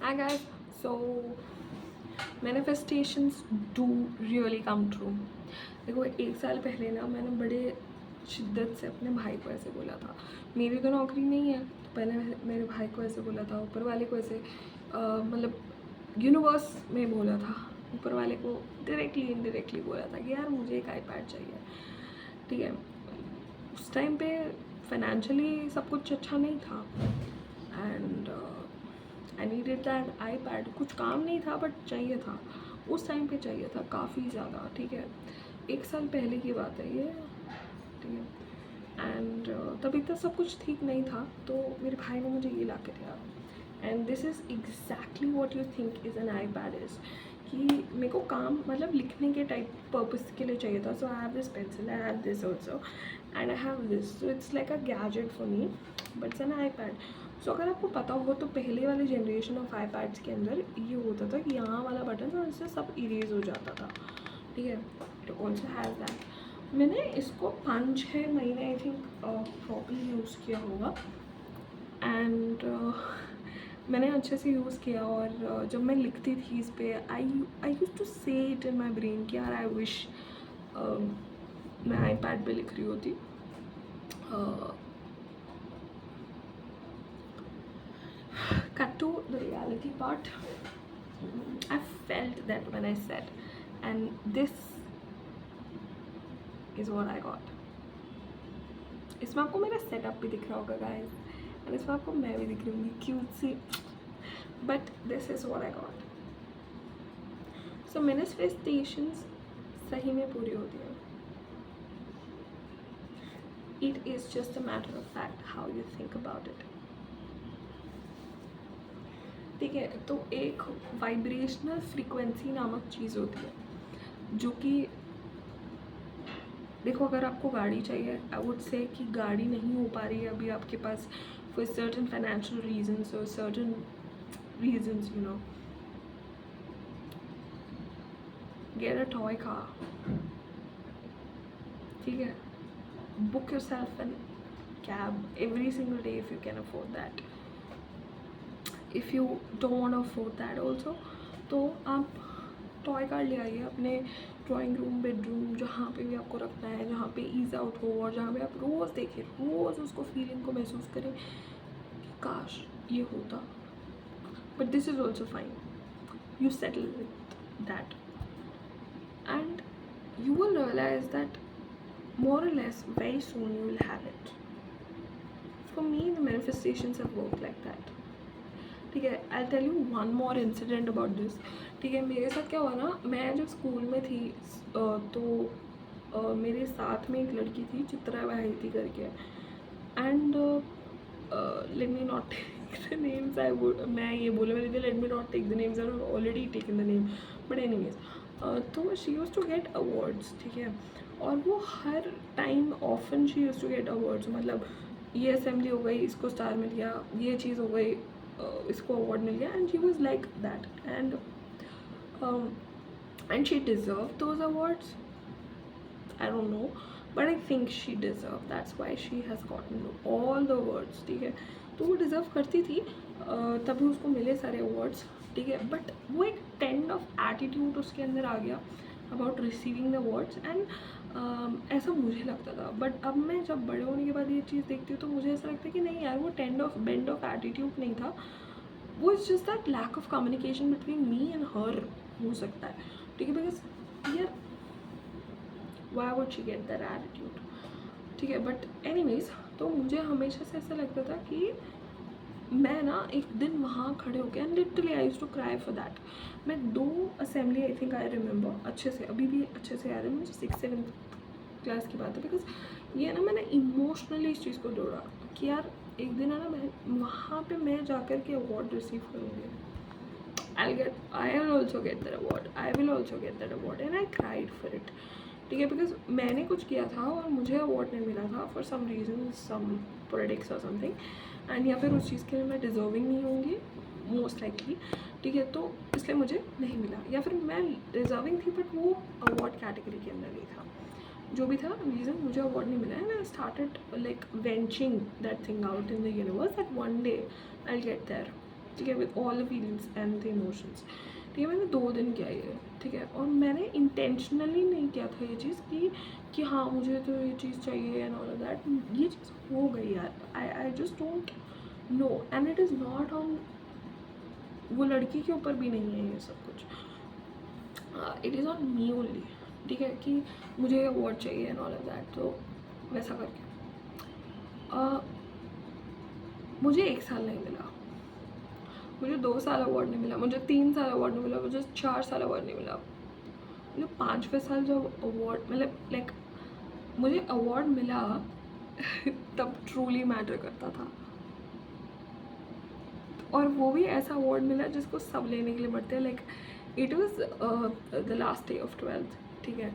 Hi guys, so manifestations do really come true. देखो 1 साल पहले ना मैंने बड़े शिद्दत से अपने भाई को ऐसे बोला था, मेरी तो नौकरी नहीं है, तो पहले मेरे भाई को ऐसे बोला था, ऊपर वाले को ऐसे मतलब यूनिवर्स में बोला था, ऊपर वाले को डायरेक्टली इनडायरेक्टली बोला था कि यार मुझे एक आईपैड चाहिए। ठीक है, उस टाइम पे फाइनेंशियली सब कुछ अच्छा नहीं था and I needed that iPad. कुछ काम नहीं था बट चाहिए था, उस टाइम पे चाहिए था काफ़ी ज़्यादा। ठीक है, 1 साल पहले की बात है ये। ठीक है, एंड तभी तक सब कुछ ठीक नहीं था, तो मेरे भाई ने मुझे ये ला के दिया। And this is exactly what you think is an iPad is, कि मेरे को काम मतलब लिखने के टाइप पर्पस के लिए चाहिए था। So I have this pencil, I have this also and I have this, so it's like a gadget for me but it's an iPad. So अगर आपको पता हो तो पहले वाले जनरेशन ऑफ आईपैड्स के अंदर ये होता था कि यहाँ वाला बटन और इससे सब इरेज हो जाता था। ठीक है, इट ऑल्सो हैज़ दैट। मैंने इसको 5-6 महीने आई थिंक प्रॉपरली यूज़ किया होगा एंड मैंने अच्छे से यूज़ किया। और जब मैं लिखती थी इस पर आई यूज़ टू से इट इन माई ब्रेन कि यार आई विश मैं आईपैड पे लिख रही होती। Cut to the reality part. I felt that when I said, and this is what I got. इसमें आपको मेरा सेटअप भी दिख रहा होगा गाइस, एंड इसमें आपको मैं भी दिख रही हूँगी क्यूट सी, but this is what I got. So manifestations सही में पूरी होती है। It is just a matter of fact how you think about it. ठीक है, तो एक वाइब्रेशनल फ्रीक्वेंसी नामक चीज़ होती है जो कि देखो, अगर आपको गाड़ी चाहिए, आई वुड से कि गाड़ी नहीं हो पा रही है अभी आपके पास फॉर सर्टन फाइनेंशियल रीजंस और certain reasons, you know, get a toy car. ठीक है, book yourself a cab every single day if you can afford that. If you don't want to afford that also, तो आप toy car ले आइए अपने drawing room, bedroom, जहाँ पे भी आपको रखना है, जहाँ पे ईज आउट हो और जहाँ पे आप रोज़ देखें, रोज़ उसको फीलिंग को महसूस करें कि काश ये होता। But this is also fine, you settle with that and you will realize that more or less very soon you will have it. For me the manifestations have worked like that. ठीक है, I'll tell you one more incident about this. ठीक है, मेरे साथ क्या हुआ ना, मैं जब स्कूल में थी तो मेरे साथ में एक लड़की थी, चित्रा वाहिती करके, and let me not take the names. मैं ये बोलने वाली थी let me not take the names, I already taken the name, but anyways तो she used to get awards. ठीक है, और वो हर time often she used to get awards, मतलब ये असेंबली हो गई, इसको स्टार मिल गया, ये चीज़ हो गई, इसको अवार्ड मिल गया, and she was like that and she deserve those awards. I don't know, but I think she deserved. That's why she has gotten all the awards. ठीक है, तो वो डिज़र्व करती थी, तभी उसको मिले सारे अवार्ड्स। ठीक है, बट वो एक काइंड ऑफ एटीट्यूड उसके अंदर आ गया about receiving the awards and ऐसा मुझे लगता था। बट अब मैं जब बड़े होने के बाद ये चीज़ देखती हूँ तो मुझे ऐसा लगता है कि नहीं यार, वो बेंड ऑफ एटीट्यूड नहीं था, वो is just that lack of communication between me and her हो सकता है। ठीक है, बिकॉज यार why would she get that attitude? ठीक है, बट एनीवेज तो मुझे हमेशा से ऐसा लगता था कि मैं ना एक दिन वहाँ खड़े हो गए and literally I used to cry for that. मैं 2 assembly I think I remember अच्छे से, अभी भी अच्छे से याद है मुझे, 6-7 क्लास की बात है, बिकॉज ये ना मैंने इमोशनली इस चीज़ को जोड़ा कि यार एक दिन है ना मैं वहाँ पे मैं जाकर के अवार्ड रिसीव करूँगी, I will also get that award, I will also get that award, and I cried for it. ठीक है, बिकॉज मैंने कुछ किया था और मुझे अवार्ड नहीं मिला था for some reason, some politics और समथिंग, एंड या फिर उस चीज़ के लिए मैं डिजर्विंग नहीं होंगी मोस्ट लाइकली। ठीक है, तो इसलिए मुझे नहीं मिला, या फिर मैं डिजर्विंग थी बट वो अवार्ड कैटेगरी के अंदर नहीं था। जो भी था रीज़न, मुझे अवार्ड नहीं मिला, and I started like venting that thing out in the universe that one day I will get there. ठीक है, with all the feelings and the emotions. ठीक है, मैंने 2 दिन किया ये, ठीक है, और मैंने इंटेंशनली नहीं किया था ये चीज़ कि हाँ मुझे तो ये चीज़ चाहिए एंड ऑल ऑफ दैट। ये चीज़ हो गई यार, I just don't know, and it is not on, वो लड़की के ऊपर भी नहीं है ये सब कुछ, it is on me only. ठीक है, कि मुझे अवार्ड चाहिए एंड ऑल ऑफ दैट, तो वैसा करके मुझे 1 साल नहीं मिला, मुझे 2 साल अवार्ड नहीं मिला, मुझे 3 साल अवार्ड नहीं मिला, मुझे 4 साल अवार्ड नहीं मिला, मुझे 5वें साल जब अवार्ड मतलब लाइक मुझे अवार्ड मिला तब ट्रूली मैटर करता था। और वो भी ऐसा अवार्ड मिला जिसको सब लेने के लिए बढ़ते हैं, like it was the last day of 12th, ठीक है,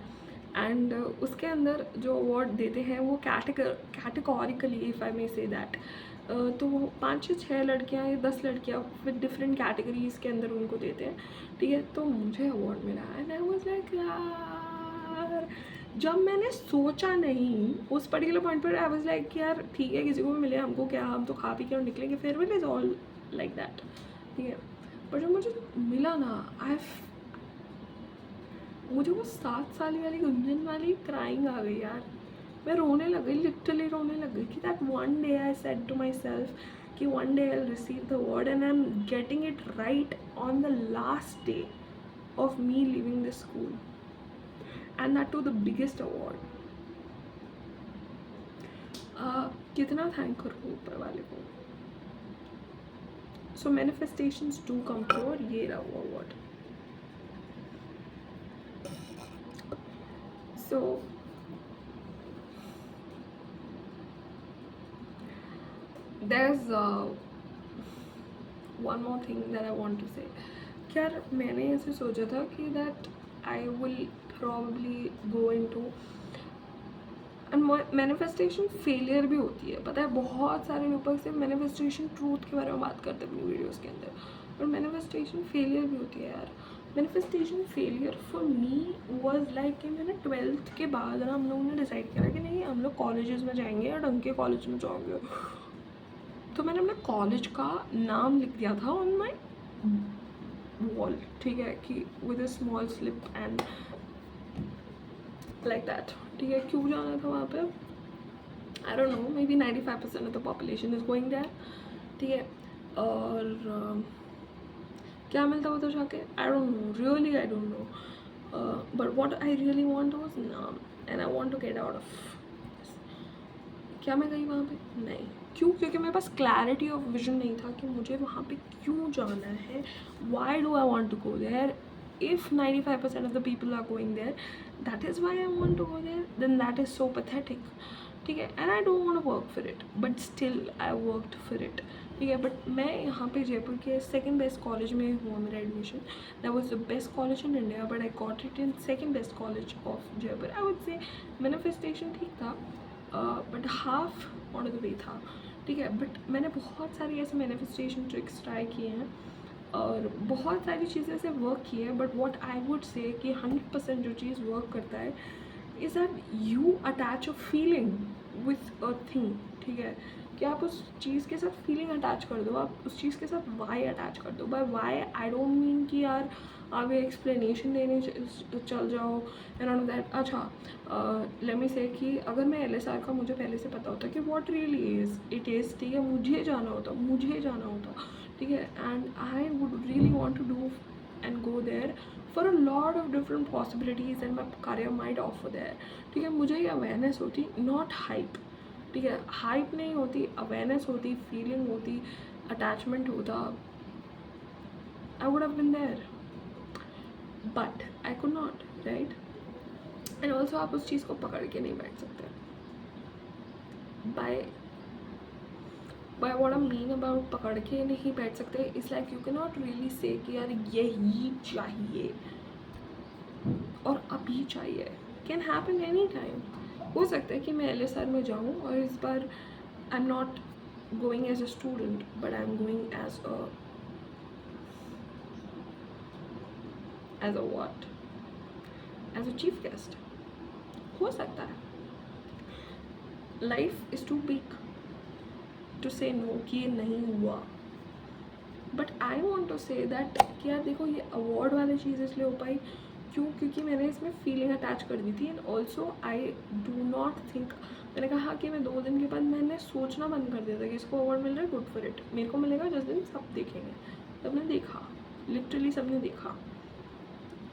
एंड उसके अंदर जो अवार्ड देते हैं वो categorically, if I may say that, तो 5 से 6 लड़कियाँ या 10 लड़कियाँ विद डिफरेंट कैटेगरीज के अंदर उनको देते हैं। ठीक है, तो मुझे अवार्ड मिला एंड आई वाज लाइक यार, जब मैंने सोचा नहीं उस पर्टिकुलर पॉइंट पर, आई वाज लाइक यार ठीक है, किसी को भी मिले हमको क्या, हम तो खा पी के और निकलेंगे, farewell is all like that. ठीक है, पर जब मुझे मिला ना, मुझे वो 7 साल वाली गुंजन वाली क्राइंग आ गई यार, मैं रोने लग गई, लिटरली रोने लग गई कि that one day I said to myself कि one day I will receive the award and I am getting it right on the last day of me living the school, and that too the biggest award. कितना thank करूँ ऊपर वाले को। So manifestations do come true, और ये रहा वो अवार्ड। So there's one more thing that I want to say। यार मैंने ऐसे सोचा था कि that I will probably go into, and manifestation failure भी होती है, पता है, बहुत सारे लोग सिर्फ मैनिफेस्टेशन ट्रूथ के बारे में बात करते हैं अपनी वीडियोस के अंदर, पर मैनिफेस्टेशन फेलियर भी होती है यार। Manifestation failure for me was like कि मैंने 12th के बाद ना हम लोगों ने डिसाइड किया कि नहीं हम लोग कॉलेजेस में जाएंगे और ढंग के कॉलेज में जाएंगे, तो मैंने अपने कॉलेज का नाम लिख दिया था ऑन माई वॉल, ठीक है, कि with a small slip and like that. ठीक है, क्यों जाना था वहाँ पे, I don't know, maybe 95% of the population is going there. ठीक है, और क्या मिलता होता जाके, I don't know, really I don't know, but what I really want was नाम, and I want to get out of. क्या मैं गई वहाँ पे? नहीं। क्यों? क्योंकि मेरे पास क्लैरिटी ऑफ विजन नहीं था कि मुझे वहाँ पे क्यों जाना है, why do I want to go there, if 95% of the people are going there, that is why I want to go there, then that is so pathetic। ठीक है, and I don't want to work for it, but still I worked for it। ठीक है, but मैं यहाँ पे जयपुर के second best college में हुआ मेरा admission, that was the best college in India, but I got it in second best college of Jaipur. I would say manifestation ठीक था, but half on the way था। ठीक है, बट मैंने बहुत सारी ऐसे मैनिफेस्टेशन ट्रिक्स ट्राई किए हैं और बहुत सारी चीज़ें से वर्क की है, but what I would say कि 100% जो चीज़ वर्क करता है is that you attach a feeling with a thing. ठीक है, कि आप उस चीज़ के साथ फीलिंग अटैच कर दो, आप उस चीज़ के साथ वाई अटैच कर दो। By why I don't mean कि यार आप ये एक्सप्लेनेशन देने चल जाओ एंड ऑल दैट। अच्छा, लेट मी से कि अगर मैं LSR का मुझे पहले से पता होता कि what really is it is, ठीक है, मुझे जाना होता, ठीक है, and I would really want to do and go there for a lot of different possibilities and my career might offer there. ठीक है, मुझे ये अवेयरनेस होती, नॉट हाइप। ठीक है, हाइप नहीं होती, अवेयरनेस होती, फीलिंग होती, अटैचमेंट होता, I would have been there, but I could not, right. And also आप उस चीज़ को पकड़ के नहीं बैठ सकते। By what I mean about पकड़ के नहीं बैठ सकते, it's like you can not really say कि यार यही चाहिए और अभी चाहिए। Can happen any time. हो सकता है कि मैं LSR में जाऊँ और इस बार I am not going as a student, but I am going as a what, as a chief guest. हो सकता है। Life is too big to say no कि ये नहीं हुआ, but want to say that कि यार देखो ये अवार्ड वाली चीज़ इसलिए हो पाई क्योंकि मैंने इसमें फीलिंग अटैच कर दी थी. And also I do not think, मैंने कहा कि मैं 2 दिन के बाद मैंने सोचना बंद कर दिया था कि इसको अवार्ड मिल रहा है, गुड फॉर इट, मेरे को मिलेगा जिस दिन सब देखेंगे. सबने देखा, लिटरली सबने देखा.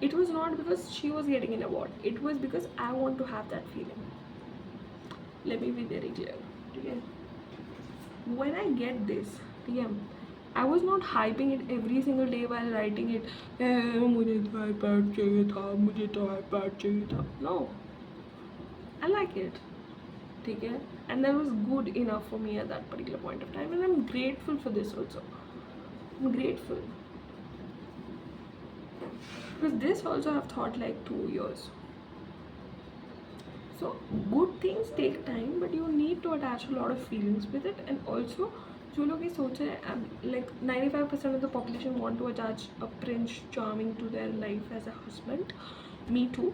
It was not because she was getting an award, it was because I want to have that feeling. Let me be very clear. Okay? When I get this, okay, I was not hyping it every single day while writing it. मुझे तो iPad चाहिए था, मुझे तो iPad चाहिए था. No, I like it. ठीक है, and that was good enough for me at that particular point of time, and I'm grateful for this also. I'm grateful. Because this also I've thought like 2 years. So good things take time, but you need to attach a lot of feelings with it. And also जो लोग ये सोच रहे हैं, like 95% of the population want to attach a prince charming to their life as a husband. Me too.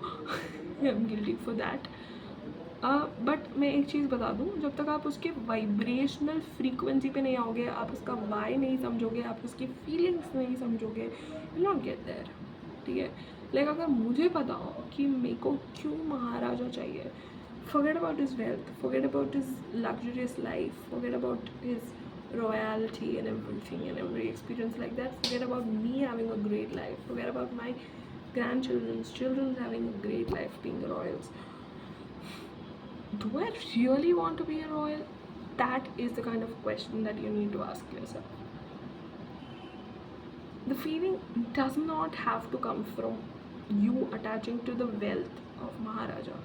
I'm guilty for that. But मैं एक चीज़ बता दूँ, जब तक आप उसके वाइब्रेशनल फ्रीक्वेंसी पे नहीं आओगे, आप उसका वाई नहीं समझोगे, आप उसकी फीलिंग्स नहीं समझोगे, यू नॉट गेट देयर. ठीक है, लाइक अगर मुझे पता हो कि मेरे को क्यों महाराजा चाहिए, forget about his wealth, forget about his luxurious life, forget about his royalty and everything and every experience like that, forget about me having a great life, forget about my grandchildren's children having a great life being royals. Do I really want to be a royal? That is the kind of question that you need to ask yourself. The feeling does not have to come from you attaching to the wealth of Maharaja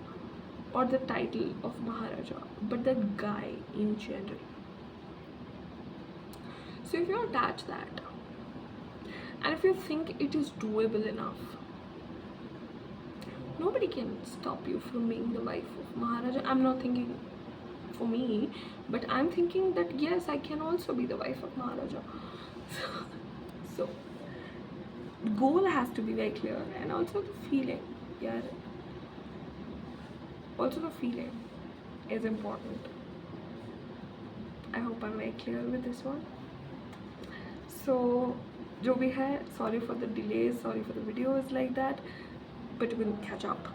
or the title of Maharaja, but the guy in general. So if you attach that, and if you think it is doable enough, nobody can stop you from being the wife of Maharaja. I'm not thinking for me, but I'm thinking that yes, I can also be the wife of Maharaja. So goal has to be very clear, and also the feeling. Yeah, also the feeling is important. I hope I'm very clear with this one. So जो भी है, sorry for the delays, sorry for the videos like that, but we'll catch up.